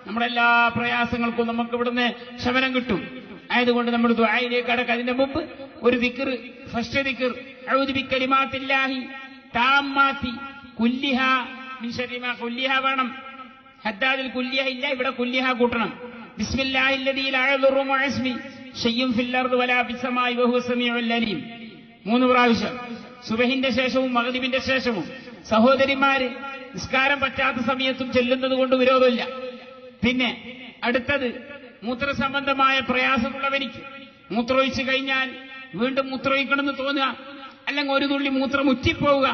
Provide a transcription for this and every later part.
നമ്മുടെ എല്ലാ പ്രയാസങ്ങൾക്കും നമുക്ക് ഇവിടുന്ന് ശമനം കിട്ടും. ആയതുകൊണ്ട് നമ്മൾ ദുആയിലേക്ക് കടക്കുക. അതിന്റെ മുമ്പ് ഒരു ദിക്ർ, ഫസ്റ്റ് ദിക്ർ അഊദു ബികലിമാത്തില്ലാഹി താമ്മാതി കുല്ലിഹാ മിൻ ശർരി മാ കുല്ലിഹാ വേണം. ഹദ്ദാദിൽ കുല്ലിഹ ഇല്ല, ഇവിടെ കുല്ലിഹ കൂട്ടണം. ബിസ്മില്ലാഹില്ലദീ ലാ യദുറു മഅ ഇസ്മി ശൈഉൻ ഫിൽ അർദി വലാ ഫിസ് സമാഇ വഹുവ സമീഉൽ അലീം. 3 പ്രാവശ്യം സുബഹിന്റെ ശേഷവും മഗ്രിബിന്റെ ശേഷവും. സഹോദരിമാര് നിസ്കാരം പറ്റാത്ത സമയത്തും ചെല്ലുന്നത് കൊണ്ട് വിരോധമില്ല. പിന്നെ അടുത്തത് മൂത്രസംബന്ധമായ പ്രയാസമുള്ളവർക്ക് മൂത്രമൊഴിച്ചു കഴിഞ്ഞാൽ വീണ്ടും മൂത്രമൊഴിക്കണമെന്ന് തോന്നുക, അല്ലെങ്കിൽ ഒരു തുള്ളി മൂത്രം ഉറ്റിപ്പോവുക,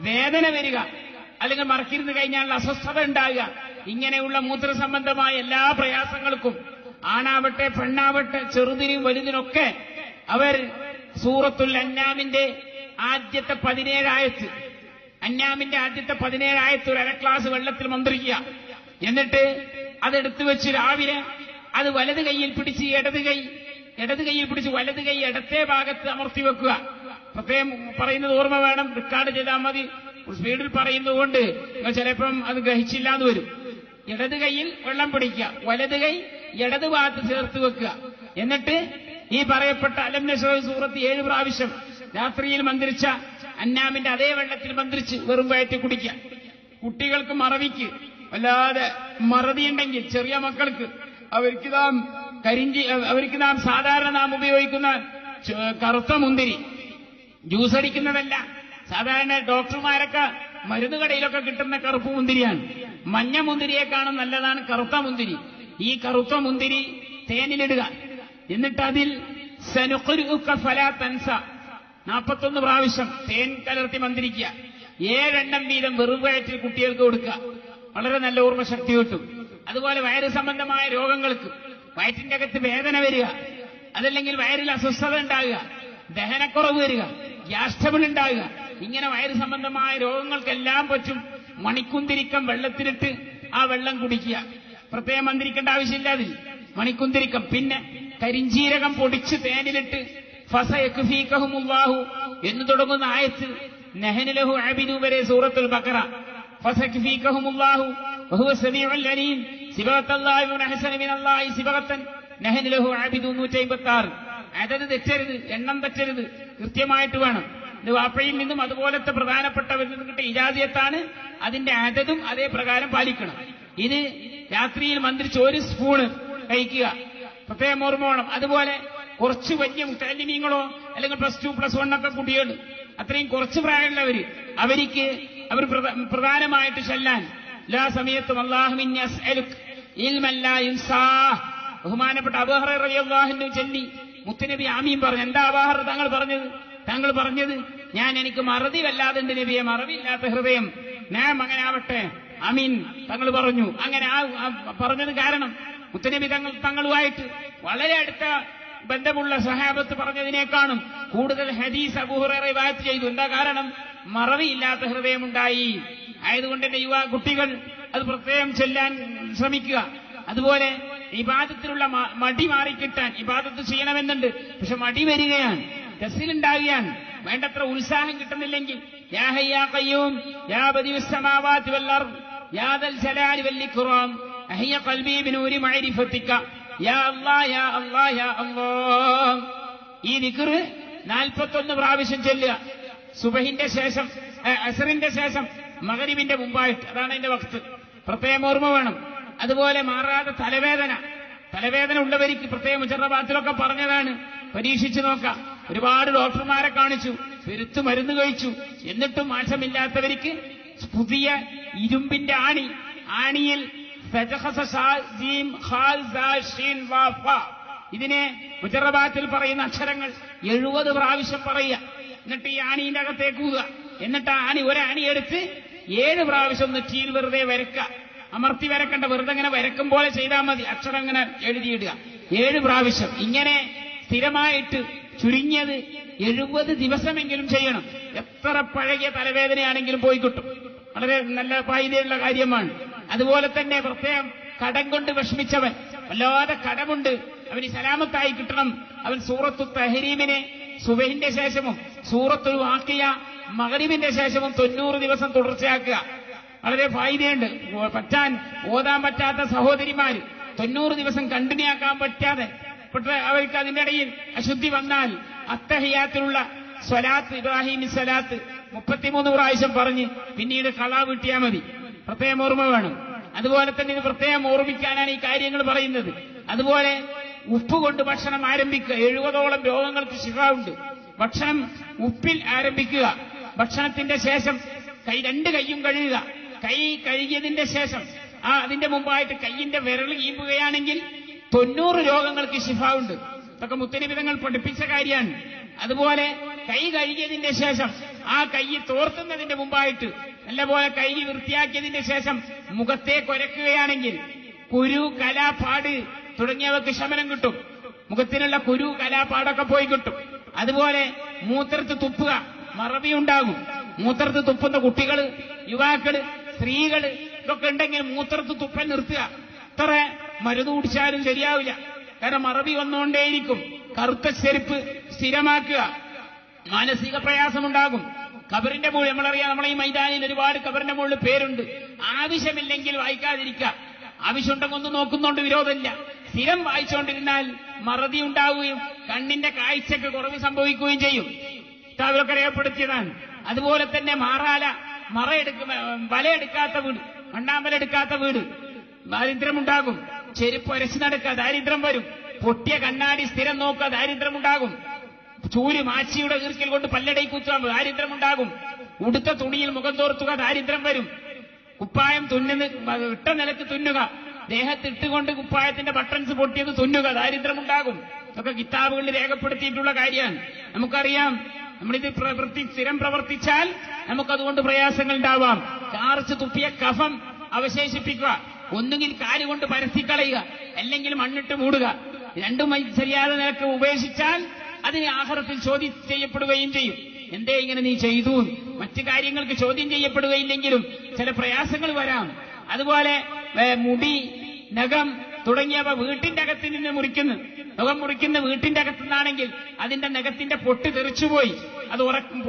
വേദന വരിക, അല്ലെങ്കിൽ മറക്കിരുന്ന് കഴിഞ്ഞാൽ അസ്വസ്ഥത ഉണ്ടാകുക, ഇങ്ങനെയുള്ള മൂത്രസംബന്ധമായ എല്ലാ പ്രയാസങ്ങൾക്കും ആണാവട്ടെ പെണ്ണാവട്ടെ ചെറുതിനും വലുതിനൊക്കെ അവർ സൂറത്തുൽ അൻആമിന്റെ ആദ്യത്തെ 17 ആയത്ത്, അൻആമിന്റെ ആദ്യത്തെ 17 ആയത്ത് ഒരു 1/2 ഗ്ലാസ് വെള്ളത്തിൽ മന്ത്രിക്കുക. എന്നിട്ട് അതെടുത്തു വെച്ച് രാവിലെ അത് വലത് കൈയിൽ പിടിച്ച് ഇടത് കൈയിൽ പിടിച്ച് വലത് കൈ ഇടത്തെ ഭാഗത്ത് അമർത്തി വെക്കുക. പ്രത്യേകം പറയുന്നത് ഓർമ്മ വേണം, റെക്കോർഡ് ചെയ്താൽ മതി. സ്പീഡിൽ പറയുന്നതുകൊണ്ട് ചിലപ്പം അത് ഗ്രഹിച്ചില്ല എന്ന് വരും. ഇടത് കൈയിൽ വെള്ളം പിടിക്കുക, വലത് കൈ ഇടത് ഭാഗത്ത് ചേർത്ത് വെക്കുക. എന്നിട്ട് ഈ പറയപ്പെട്ട അലം നശ്റഹ് സൂറത്ത് 7 പ്രാവശ്യം രാത്രിയിൽ മന്ത്രിച്ച അന്നാമിന്റെ അതേ വെള്ളത്തിൽ മന്ത്രിച്ച് വെറും വയറ്റി കുടിക്കുക. കുട്ടികൾക്ക് മറവിക്ക് വല്ലാതെ മറതിയുണ്ടെങ്കിൽ ചെറിയ മക്കൾക്ക് അവർക്ക് നാം സാധാരണ നാം ഉപയോഗിക്കുന്ന കറുത്ത മുന്തിരി, ജ്യൂസ് അടിക്കുന്നതല്ല, സാധാരണ ഡോക്ടർമാരൊക്കെ മരുന്ന് കടയിലൊക്കെ കിട്ടുന്ന കറുപ്പ് മുന്തിരിയാണ്. മഞ്ഞ മുന്തിരിയേക്കാളും നല്ലതാണ് കറുത്ത മുന്തിരി. ഈ കറുത്ത മുന്തിരി തേനിലിടുക. എന്നിട്ട് അതിൽ സനുഖ്രിഉക ഫലാ തൻസ 41 പ്രാവശ്യം തേൻ കലർത്തി മന്ത്രിക്കുക. 7 എണ്ണം വീതം വെറും വയറ്റിൽ കുട്ടികൾക്ക് കൊടുക്കുക. വളരെ നല്ല ഓർമ്മശക്തി കിട്ടും. അതുപോലെ വയറ് സംബന്ധമായ രോഗങ്ങൾക്ക്, വയറ്റിന്റെ അകത്ത് വേദന വരിക, അതല്ലെങ്കിൽ വയറിൽ അസ്വസ്ഥത ഉണ്ടാകുക, ദഹനക്കുറവ് വരിക, ഗ്യാസ് ട്രബിൾ ഉണ്ടാകുക, ഇങ്ങനെ വയറ് സംബന്ധമായ രോഗങ്ങൾക്കെല്ലാം പറ്റും. മണിക്കുന്തിരിക്കം വെള്ളത്തിലിട്ട് ആ വെള്ളം കുടിക്കുക. പ്രത്യേകം മന്ത്രിക്കേണ്ട ആവശ്യമില്ല അതിൽ. മണിക്കുന്തിരിക്കം, പിന്നെ കരിഞ്ചീരകം പൊടിച്ച് തേനിലിട്ട് ഫസയക്ഫീകഹുമുല്ലാഹു എന്ന് തുടങ്ങുന്ന ആയത്ത് നഹ്നു ലഹു ആബിദു വരെ സൂറത്തുൽ ബഖറ. ഫസയക്ഫീകഹുമുല്ലാഹു വഹുവ സമീഉൽ അലീം സിബഗത്തല്ലാഹി വ അഹ്സന മിനല്ലാഹി സിബഗത്തൻ നഹ്നു ലഹു ആബിദു 156. അതത് തെറ്റരുത്, എണ്ണം തെറ്റരുത്, കൃത്യമായിട്ട് വേണം. ഇത് വാപ്പയിൽ നിന്നും അതുപോലത്തെ പ്രധാനപ്പെട്ടവരിൽ നിന്നും കിട്ടിയ ഇജാസിയത്താണ്. അതിന്റെ അതതും അതേ പ്രകാരം പാലിക്കണം. ഇത് രാത്രിയിൽ മന്ത്രിച്ച് 1 സ്പൂണ് കഴിക്കുക, പ്രത്യേകം ഓർമ്മ വേണം. അതുപോലെ കുറച്ച് വലിയ മുത്തല്ലിമീങ്ങളോ അല്ലെങ്കിൽ +2 +1 ഒക്കെ കുട്ടികൾ, അത്രയും കുറച്ച് പ്രായമുള്ളവര്, അവർ പ്രധാനമായിട്ട് ചെല്ലാൻ എല്ലാ സമയത്തും അല്ലാഹുമ്മ അസ്അലുക ഇൽമൻ ലാ യുൻസാഹ്. ബഹുമാനപ്പെട്ട അബൂ ഹുറൈറ റളിയല്ലാഹു അൻഹു ചൊല്ലി മുത്തുനബി ആമീൻ പറഞ്ഞു. എന്താ അബൂ ഹുറൈറ താങ്കൾ പറഞ്ഞത്? എനിക്ക് മറതി വല്ലാതുണ്ട് നബിയെ, മറവില്ലാത്ത ഹൃദയം. ഞാൻ അങ്ങനെ ആവട്ടെ, ആമീൻ തങ്ങൾ പറഞ്ഞു. അങ്ങനെ പറഞ്ഞത് കാരണം മുത്തുനബി തങ്ങളുമായിട്ട് വളരെ അടുത്ത ബന്ധമുള്ള സഹാബത്ത് പറഞ്ഞതിനേക്കാളും കൂടുതൽ ഹദീസ് അബൂ ഹുറൈറ റിവായത്ത് ചെയ്തു. എന്താ കാരണം? മറവിയില്ലാത്ത ഹൃദയമുണ്ടായി. ആയതുകൊണ്ട് എന്റെ യുവ കുട്ടികൾ അത് പ്രത്യേകം ചെല്ലാൻ ശ്രമിക്കുക. അതുപോലെ ഇബാദത്തിലുള്ള മടി മാറിക്കിട്ടാൻ, ഇബാദത്ത് ചെയ്യണമെന്നുണ്ട്, പക്ഷെ മടി വരികയാണ്, കസിലുണ്ടാവുകയാണ്, വേണ്ടത്ര ഉത്സാഹം കിട്ടുന്നില്ലെങ്കിൽ യാ ഹയ്യ് യാ ഖയ്യൂം യാ ബദിഉസ് സമാവാതി വൽ അർദ് യാ ദൽ ജലാലി വൽ ഇക്റാം അഹ്യ ഖൽബി ബിനൂരി മഅരിഫതിക യാ അല്ലാഹ് യാ അല്ലാഹ് യാ അല്ലാഹ്. ഈ ദിക്ർ 41 പ്രാവശ്യം ചൊല്ലുക. സുബഹിന്റെ ശേഷം, അസ്റിന്റെ ശേഷം, മഗ്രിബിന്റെ മുമ്പായിട്ട്. അതാണ് അതിന്റെ വക്ത്. പ്രത്യേകം ഓർമ്മ വേണം. അതുപോലെ മാറാതെ തലവേദന ഉള്ളവർക്ക് പ്രത്യേകം മുജറബാത്തിലൊക്കെ പറഞ്ഞതാണ്, പരീക്ഷിച്ചു നോക്കാം. ഒരുപാട് ഡോക്ടർമാരെ കാണിച്ചു, പെരുത്ത് മരുന്ന് കഴിച്ചു, എന്നിട്ടും മാറ്റമില്ലാത്തവർക്ക് പുതിയ ഇരുമ്പിന്റെ ആണിയിൽ ഇതിനെ മുജറബാത്തിൽ പറയുന്ന അക്ഷരങ്ങൾ 70 പ്രാവശ്യം പറയുക. എന്നിട്ട് ഈ ആണിന്റെ അകത്തേക്ക് ഊതുക. എന്നിട്ട് ഒരാണി എടുത്ത് 7 പ്രാവശ്യം നെറ്റിയിൽ വെറുതെ വരക്കുക. അമർത്തി വരക്കണ്ട, വെറുതെ അങ്ങനെ വരക്കും പോലെ ചെയ്താൽ മതി. അക്ഷരം അങ്ങനെ എഴുതിയിടുക 7 പ്രാവശ്യം. ഇങ്ങനെ സ്ഥിരമായിട്ട് ചുരുങ്ങിയത് 70 ദിവസമെങ്കിലും ചെയ്യണം. എത്ര പഴകിയ തലവേദനയാണെങ്കിലും പോയി കിട്ടും. വളരെ നല്ല ഫായിദയുള്ള കാര്യമാണ്. അതുപോലെ തന്നെ പ്രത്യേകം കടം കൊണ്ട് വിഷമിച്ചവൻ, വല്ലാതെ കടമുണ്ട്, അവന് സലാമത്തായി കിട്ടണം. അവൻ സൂറത്തു തഹരീമിനെ സുബഹിന്റെ ശേഷവും സൂറത്തുൽ വാഖിയ മഗ്രിബിന്റെ ശേഷവും 90 ദിവസം തുടർച്ചയാക്കുക. വളരെ ഫായിദയുണ്ട്. ഓതാൻ പറ്റാത്ത സഹോദരിമാര് 90 ദിവസം കണ്ടിന്യൂ ആക്കാൻ പറ്റാതെ അവർക്ക് അതിന്റെ ഇടയിൽ അശുദ്ധി വന്നാൽ അത്തഹിയാത്തിലുള്ള സ്വലാത്ത്, ഇബ്രാഹിമി സ്വലാത്ത് 33 പ്രാവശ്യം പറഞ്ഞ് പിന്നീട് കളാ വീട്ടിയാൽ മതി. പ്രത്യേകം ഓർമ്മ വേണം. അതുപോലെ തന്നെ ഇത് പ്രത്യേകം ഓർമ്മിക്കാനാണ് ഈ കാര്യങ്ങൾ പറയുന്നത്. അതുപോലെ ഉപ്പ് കൊണ്ട് ഭക്ഷണം ആരംഭിക്കുക. 70ഓളം രോഗങ്ങൾക്ക് ശിഫാവുണ്ട്. ഭക്ഷണം ഉപ്പിൽ ആരംഭിക്കുക. ഭക്ഷണത്തിന്റെ ശേഷം രണ്ട് കൈയും കഴുകുക. കൈ കഴുകിയതിന്റെ ശേഷം അതിന്റെ മുമ്പായിട്ട് കൈയിന്റെ വിരൽ ഈമ്പുകയാണെങ്കിൽ 90 രോഗങ്ങൾക്ക് ശിഫാവുണ്ട്. ഇതൊക്കെ മുത്തനബി തങ്ങൾ പഠിപ്പിച്ച കാര്യമാണ്. അതുപോലെ കൈ കഴുകിയതിന്റെ ശേഷം ആ കൈ തോർത്തുന്നതിന്റെ മുമ്പായിട്ട് നല്ലപോലെ കൈ വൃത്തിയാക്കിയതിന്റെ ശേഷം മുഖത്തെ കൊരക്കുകയാണെങ്കിൽ കുരു, കല, പാട് തുടങ്ങിയവർക്ക് ശമനം കിട്ടും. മുഖത്തിനുള്ള കുരു, കല, പാടൊക്കെ പോയി കിട്ടും. അതുപോലെ മൂത്രത്ത് തുപ്പുക, മറവി ഉണ്ടാകും. മൂത്രത്ത് തുപ്പുന്ന കുട്ടികള്, യുവാക്കള്, സ്ത്രീകള് ഇതൊക്കെ ഉണ്ടെങ്കിൽ മൂത്രത്ത് തുപ്പൽ നിർത്തുക. എത്ര മരുന്ന് കുടിച്ചാലും ശരിയാവില്ല. കാരണം മറവി വന്നുകൊണ്ടേയിരിക്കും. കറുത്ത ചെരുപ്പ് സ്ഥിരമാക്കുക. മാനസിക പ്രയാസമുണ്ടാകും. ഖബറിന്റെ മുകളിൽ നമ്മളറിയാം, നമ്മളെ ഈ മൈതാനിൽ ഒരുപാട് ഖബറിന്റെ മുകളിൽ പേരുണ്ട്. ആവശ്യമില്ലെങ്കിൽ വായിക്കാതിരിക്കുക. ആവശ്യമുണ്ടെങ്കിൽ ഒന്ന് നോക്കുന്നുണ്ട്, വിരോധമില്ല. സ്ഥിരം വായിച്ചുകൊണ്ടിരുന്നാൽ മറതി ഉണ്ടാവുകയും കണ്ണിന്റെ കാഴ്ചക്ക് കുറവ് സംഭവിക്കുകയും ചെയ്യും. കിതാബിലൊക്കെ രേഖപ്പെടുത്തിയതാണ്. അതുപോലെ തന്നെ വലയെടുക്കാത്ത വീട്, മണ്ണാമ്പലെടുക്കാത്ത വീട്, ദാരിദ്ര്യമുണ്ടാകും. ചെരുപ്പ് ഒരച്ചു നടക്കുക, ദാരിദ്ര്യം വരും. പൊട്ടിയ കണ്ണാടി സ്ഥിരം നോക്കുക, ദാരിദ്ര്യമുണ്ടാകും. ചൂര് മാച്ചിയുടെ ഈർക്കിൽ കൊണ്ട് പല്ലടയിൽ കുത്തുക, ദാരിദ്ര്യമുണ്ടാകും. ഉടുത്ത തുണിയിൽ മുഖം തോർത്തുക, ദാരിദ്ര്യം വരും. കുപ്പായം ഇട്ട നിലക്ക് തുന്നുക, ദേഹത്തിട്ടുകൊണ്ട് കുപ്പായത്തിന്റെ ബട്ടൺസ് പൊട്ടിയത് തുന്നുക, ദാരിദ്ര്യമുണ്ടാകും. ഇതൊക്കെ കിതാബുകളിൽ രേഖപ്പെടുത്തിയിട്ടുള്ള കാര്യമാണ്. നമുക്കറിയാം, നമ്മളിത് സ്ഥിരം പ്രവർത്തിച്ചാൽ നമുക്കതുകൊണ്ട് പ്രയാസങ്ങൾ ഉണ്ടാവാം. കാർച്ച് തുപ്പിയ കഫം അവശേഷിപ്പിക്കുക. ഒന്നുകിൽ കാലുകൊണ്ട് പരത്തിക്കളയുക, അല്ലെങ്കിൽ മണ്ണിട്ട് മൂടുക. രണ്ടും ശരിയാതെ നിലക്ക് ഉപേക്ഷിച്ചാൽ അതിന് ആഖിറത്തിൽ ചോദ്യം ചെയ്യപ്പെടുകയും ചെയ്യും. എന്തേ ഇങ്ങനെ നീ ചെയ്തു? മറ്റു കാര്യങ്ങൾക്ക് ചോദ്യം ചെയ്യപ്പെടുകയില്ലെങ്കിലും ചില പ്രയാസങ്ങൾ വരാം. അതുപോലെ മുടി, നഖം തുടങ്ങിയവ വീട്ടിന്റെ അകത്ത് നിന്ന് മുറിക്കുന്നു. നഖം മുറിക്കുന്ന വീട്ടിന്റെ അകത്തുനിന്നാണെങ്കിൽ അതിന്റെ നഖത്തിന്റെ പൊട്ട് തെറിച്ചുപോയി അത്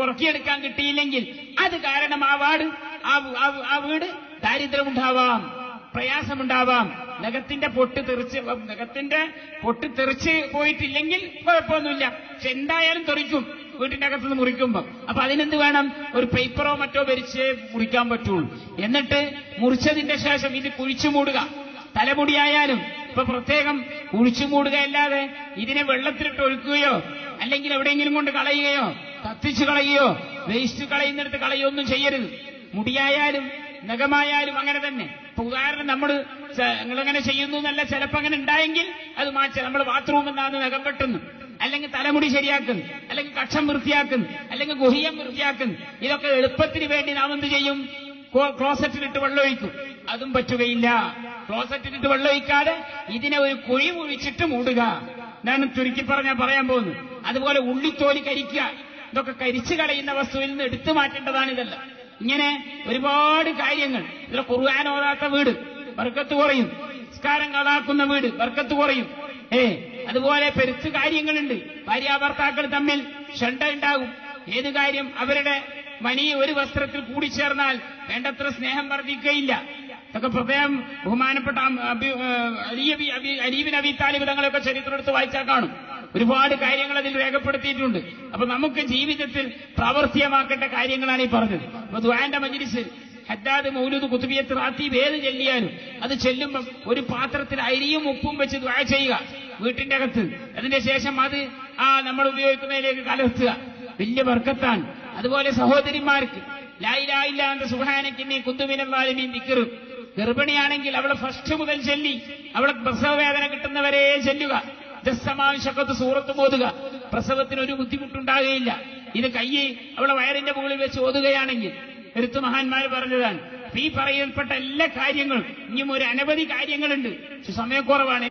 ഉറക്കിയെടുക്കാൻ കിട്ടിയില്ലെങ്കിൽ അത് കാരണം ആ വീട് ദാരിദ്ര്യമുണ്ടാവാം, പ്രയാസമുണ്ടാവാം. നഖത്തിന്റെ പൊട്ട് തെറിച്ച് പോയിട്ടില്ലെങ്കിൽ കുഴപ്പമൊന്നുമില്ല. പക്ഷെ എന്തായാലും തെറിക്കും വീട്ടിന്റെ അകത്തുനിന്ന് മുറിക്കുമ്പോ. അപ്പൊ അതിനെന്ത് വേണം? ഒരു പേപ്പറോ മറ്റോ വരിച്ച് മുറിക്കാൻ പറ്റുള്ളൂ. എന്നിട്ട് മുറിച്ചതിന്റെ ശേഷം ഇത് കുഴിച്ചു മൂടുക. തലമുടിയായാലും ഇപ്പൊ പ്രത്യേകം കുഴിച്ചു മൂടുകയല്ലാതെ ഇതിനെ വെള്ളത്തിലിട്ട് ഒഴുക്കുകയോ അല്ലെങ്കിൽ എവിടെയെങ്കിലും കൊണ്ട് കളയുകയോ കത്തിച്ചു കളയുകയോ വേസ്റ്റ് കളയുന്നിടത്ത് കളയുകയോ ഒന്നും ചെയ്യരുത്. മുടിയായാലും നഖമായാലും അങ്ങനെ തന്നെ. ഇപ്പൊ ഉദാഹരണം നിങ്ങളങ്ങനെ ചെയ്യുന്നു എന്നല്ല, ചിലപ്പോ അങ്ങനെ ഉണ്ടായെങ്കിൽ അത് മാറ്റി നമ്മൾ ബാത്റൂമിൽ നിന്നാണ് നഖം വെട്ടുന്നു, അല്ലെങ്കിൽ തലമുടി ശരിയാക്കുന്നു, അല്ലെങ്കിൽ കക്ഷം വൃത്തിയാക്കുന്നു, അല്ലെങ്കിൽ ഗുഹ്യം വൃത്തിയാക്കുന്നു. ഇതൊക്കെ എളുപ്പത്തിന് വേണ്ടി നാം എന്ത് ചെയ്യും? ക്ലോസറ്റിലിട്ട് വെള്ളമൊഴിക്കും. അതും പറ്റുകയില്ല. ക്ലോസറ്റിലിട്ട് വെള്ളമൊഴിക്കാതെ ഇതിനെ ഒരു കുഴി കുഴിച്ചിട്ട് മൂടുക. ഞാൻ ചുരുക്കി പറയാൻ പോകുന്നു. അതുപോലെ ഉള്ളിത്തോലി കരിക്കുക. ഇതൊക്കെ കരിച്ചു കളയുന്ന വസ്തുവിൽ നിന്ന് എടുത്തു മാറ്റേണ്ടതാണ് ഇതല്ല. ഇങ്ങനെ ഒരുപാട് കാര്യങ്ങൾ. ഇതിൽ ഖുർആൻ ഓതാത്ത വീട് ബർക്കത്ത് കുറയും. നിസ്കാരം കളാക്കുന്ന വീട് ബർക്കത്ത് കുറയും. അതുപോലെ പെരുത്ത് കാര്യങ്ങളുണ്ട്. ഭാര്യാഭർത്താക്കൾ തമ്മിൽ ഷണ്ട ഉണ്ടാകും. ഏത് കാര്യം അവരുടെ മനി ഒരു വസ്ത്രത്തിൽ കൂടിച്ചേർന്നാൽ വേണ്ടത്ര സ്നേഹം വർദ്ധിക്കുകയില്ല. ഇതൊക്കെ പ്രത്യേകം ബഹുമാനപ്പെട്ട അലി ബിൻ അബി താലിബ് തങ്ങളൊക്കെ ചരിത്രം എടുത്ത് വായിച്ചാൽ കാണും. ഒരുപാട് കാര്യങ്ങൾ അതിൽ രേഖപ്പെടുത്തിയിട്ടുണ്ട്. അപ്പൊ നമുക്ക് ജീവിതത്തിൽ പ്രാവർത്തികമാക്കേണ്ട കാര്യങ്ങളാണ് ഈ പറഞ്ഞത്. അപ്പൊ ദുആന്റെ മജ്ലിസ്, ഹദ്ദാദ്, മൗലൂദ്, ഖുതുബിയത്ത്, റാത്തീബ് ഏത് ചെല്ലിയാലും അത് ചെല്ലുമ്പം ഒരു പാത്രത്തിൽ അരിയും ഉപ്പും വെച്ച് ദുആ ചെയ്യുക വീട്ടിന്റെ അകത്ത്. അതിന്റെ ശേഷം അത് നമ്മൾ ഉപയോഗിക്കുന്നതിലേക്ക് കലർത്തുക. വലിയ ബർക്കത്താണ്. അതുപോലെ സഹോദരിമാർക്ക് ലാ ഇലാഹ ഇല്ലാ അൻത സുബ്ഹാനക ഇന്നി കുന്തു മിനൽ ളാലിമീൻ ദിക്ർ. ഗർഭിണിയാണെങ്കിൽ അവളെ ഫസ്റ്റ് മുതൽ ചൊല്ലി അവളെ പ്രസവവേദന കിട്ടുന്നവരെ ചെല്ലുക. ജസ്സമാശക്കത്ത് സൂറത്ത് ഓതുക. പ്രസവത്തിന് ഒരു ബുദ്ധിമുട്ടുണ്ടാകുകയില്ല. ഇത് അവളെ വയറിന്റെ മുകളിൽ വെച്ച് ഓതുകയാണെങ്കിൽ എടുത്തു മഹാന്മാർ പറഞ്ഞതാണ്. ഈ പറയപ്പെട്ട എല്ലാ കാര്യങ്ങളും ഇനിയും ഒരു അനവധി കാര്യങ്ങളുണ്ട്. സമയക്കുറവാണ്.